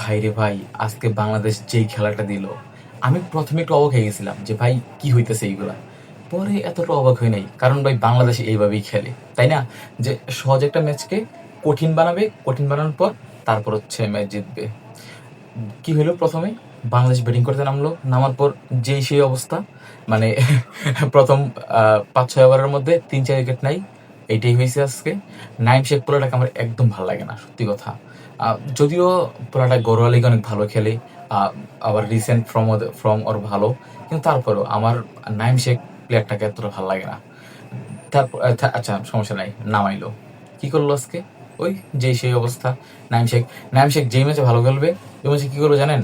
ভাই রে ভাই, আজকে বাংলাদেশ যেই খেলাটা দিল, আমি প্রথমে একটু অবাক হয়ে গেছিলাম যে ভাই কি হইতেছে এইগুলা। পরে এতটা অবাক হই নাই, কারণ ভাই বাংলাদেশ এইভাবেই খেলে, তাই না? যে সহজ একটা ম্যাচকে কঠিন বানাবে, কঠিন বানানোর পর তারপর হচ্ছে ম্যাচ জিতবে। কি হলো প্রথমে? বাংলাদেশ ব্যাটিং করতে নামলো, নামার পর যেই সেই অবস্থা, মানে প্রথম ৫-৬ ওভারের মধ্যে ৩-৪ উইকেট নাই। এইটাই হয়েছে আজকে। নাইম শেখ পোলাটাকে আমার একদম ভালো লাগে না, সত্যি কথা। যদিও পোলাটা ঘরোয়া লিগে অনেক ভালো খেলে, আহ, আবার রিসেন্ট ফ্রম ওর ভালো, কিন্তু তারপরেও আমার নাইম শেখ প্লেয়ারটাকে এতটা ভালো লাগে না। তারপর আচ্ছা, সমস্যা নাই, নামাইলো। কি করলো আজকে? ওই যেই সেই অবস্থা। নাইম শেখ নাইম শেখ যেই ম্যাচে ভালো খেলবে ওই ম্যাচে কি করবে জানেন?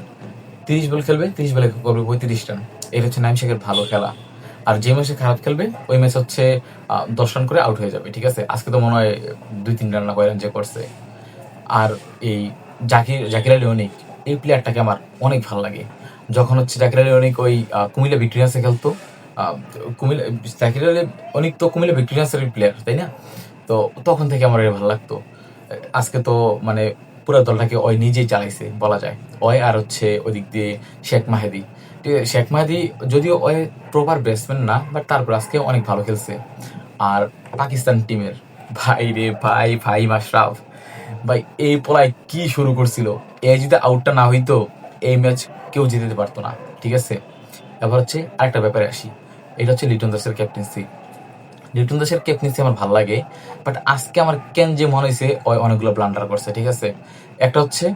৩০ বল খেলবে, ৩০ বলে করবে ৩৫ রান। এটা হচ্ছে নাইম শেখের ভালো খেলা। আর যে ম্যাচে খারাপ খেলবে ওই ম্যাচ হচ্ছে ১০ রান করে আউট হয়ে যাবে, ঠিক আছে? আজকে তো মনে হয় ২-৩ রান না কয় রান যে করছে। আর এই জাকির আলী অনিক, এই প্লেয়ারটাকে আমার অনেক ভালো লাগে। যখন হচ্ছে জাকির আলী অনিক ওই কুমিল্লা ভিক্টোরিয়ান্সে খেলতো, আহ, কুমিল্লা জাকির আলী অনিক তো কুমিল্লা ভিক্টোরিয়ান্সের প্লেয়ার, তাই না? তো তখন থেকে আমার এটা ভালো লাগতো। আজকে তো মানে পুরো দলটাকে ওই নিজেই চালাইছে বলা যায়। ওই আর হচ্ছে ওই দিক দিয়ে শেখ মাহেদি। ঠিক আছে, শেখ মাহেদি যদিও ওই প্রপার ব্যাটসম্যান না, বাট তারপর আজকে অনেক ভালো খেলছে। আর পাকিস্তান টিমের ভাই রে ভাই, ভাই মাশরাফ ভাই, এই পলায় কি শুরু করছিল! এ যদি আউটটা না হইতো, এই ম্যাচ কেউ জিতে পারতো না, ঠিক আছে? এবার হচ্ছে আরেকটা ব্যাপারে আসি। এটা হচ্ছে লিটন দাসের ক্যাপ্টেন্সি। লিটন দাসের ক্যাপ্টেন্সি আমার ভালো লাগে, বাট আজকে আমার কেন যে মনে হয়েছে ওই অনেকগুলো ব্লান্ডার করছে, ঠিক আছে? একটা হচ্ছে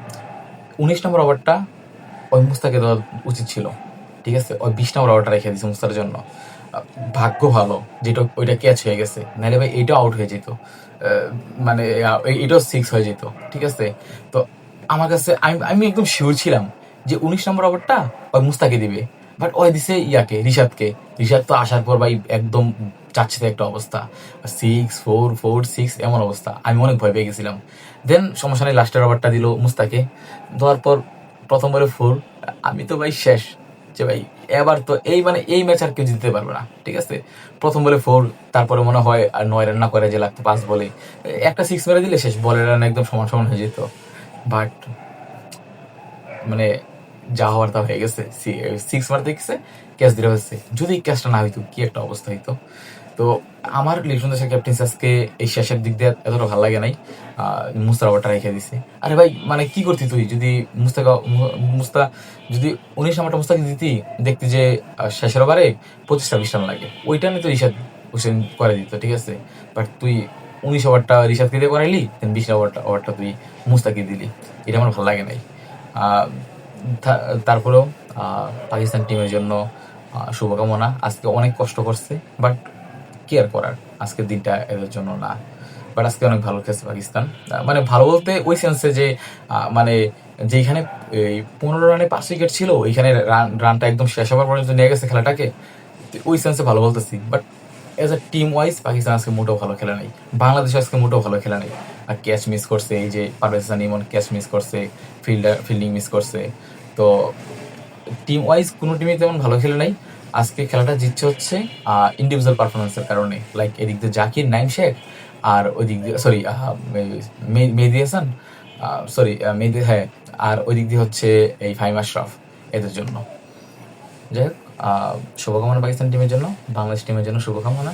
১৯ নম্বর ওভারটা ওই মুস্তাকে দেওয়া উচিত ছিল, ঠিক আছে? ওই ২০ নম্বর ওভারটা রেখে দিয়েছে মুস্তার জন্য। ভাগ্য ভালো যেটা ওইটা ক্যাচ হয়ে গেছে, নাহলে ভাই এইটাও আউট হয়ে যেত। মানে এটাও 6 হয়ে যেত, ঠিক আছে? তো আমার কাছে আমি আমি একদম শিওর ছিলাম যে ১৯ নম্বর ওভারটা ওই মুস্তাকে দিবে, বাট ওই দিছে ইয়াকে, রিশাদকে। রিশাদ তো আসার পর ভাই একদম যাচ্ছে একটা অবস্থা, 6-4-4-6 এমন অবস্থা, আমি অনেক ভয় পেয়ে গেছিলাম। দেন সমস্যা নেই, লাস্টের ওভারটা দিল মুস্তাকে। দেওয়ার পর প্রথম বলে 4। আমি তো ভাই শেষ, যে ভাই এবার তো এই মানে এই ম্যাচ আর কেউ জিততে পারবে না, ঠিক আছে? প্রথম বলে 4, তারপরে মনে হয় আর 9 রান না করে যে লাগতো 5 বলে। একটা 6 মেরে দিলে শেষ, বলের রান একদম সমান সমান হয়ে যেত। বাট মানে যা হওয়ার তা হয়ে গেছে। 6 মারতে গেছে, ক্যাচ দিতে হচ্ছে। যদি ক্যাচটা না হইতো কি একটা অবস্থা হইতো! তো আমার লিটন দাসের ক্যাপ্টেন্সি আজকে এই শেষের দিক দিয়ে এতটা ভালো লাগে নাই। মুস্তার ওভারটা রেখে দিছে। আরে ভাই মানে কি করতি তুই যদি মুস্তা যদি ১৯ নম্বরটা মুস্তাকে দিতি, দেখতি যে শেষের ওভারে ২৫-২৬ রান লাগে, ওইটা নিয়ে তো রিশাদ হোসেন করে দিত, ঠিক আছে? বাট তুই ১৯ ওভারটা রিশাদকে দিয়ে করাইলি, দেন ২০ ওভারটা তুই মুস্তাকে দিলি। এটা আমার ভালো লাগে নাই। আহ, তারপরেও পাকিস্তান টিমের জন্য শুভকামনা। আজকে অনেক কষ্ট করছে, বাট কি আর করার, আজকের দিনটা এদের জন্য না। বাট আজকে অনেক ভালো খেলছে পাকিস্তান। মানে ভালো বলতে ওই সেন্সে যে মানে যেখানে এই ১৫ রানে ৫ উইকেট ছিল, ওইখানে রানটা একদম শেষ হওয়ার পর্যন্ত নিয়ে গেছে খেলাটাকে, তো ওই সেন্সে ভালো বলতেছি। But as a team wise Pakistan আজকে মোটেও ভালো খেলে নাই। বাংলাদেশ আজকে মোটেও ভালো খেলে নাই। আর ক্যাচ মিস করছে, এই যে পারভেজ হাসান ইমন ক্যাচ মিস করছে, ফিল্ডিং মিস করছে। তো টিম ওয়াইজ কোনো টিমই তেমন ভালো খেলে নাই। আজকে খেলাটা জিতছে হচ্ছে ইন্ডিভিজুয়াল পারফরমেন্সের কারণে। লাইক এদিক দিয়ে জাকির, নাইম শেখ, আর ওই দিক দিয়ে সরি মেহেদী হাসান, সরি মেহেদী, হ্যাঁ, আর ওই দিক দিয়ে হচ্ছে এই ফাহিম আশরাফ, এদের জন্য। যাই হোক, শুভকামনা পাকিস্তান টিমের জন্য, বাংলাদেশ টিমের জন্য শুভকামনা।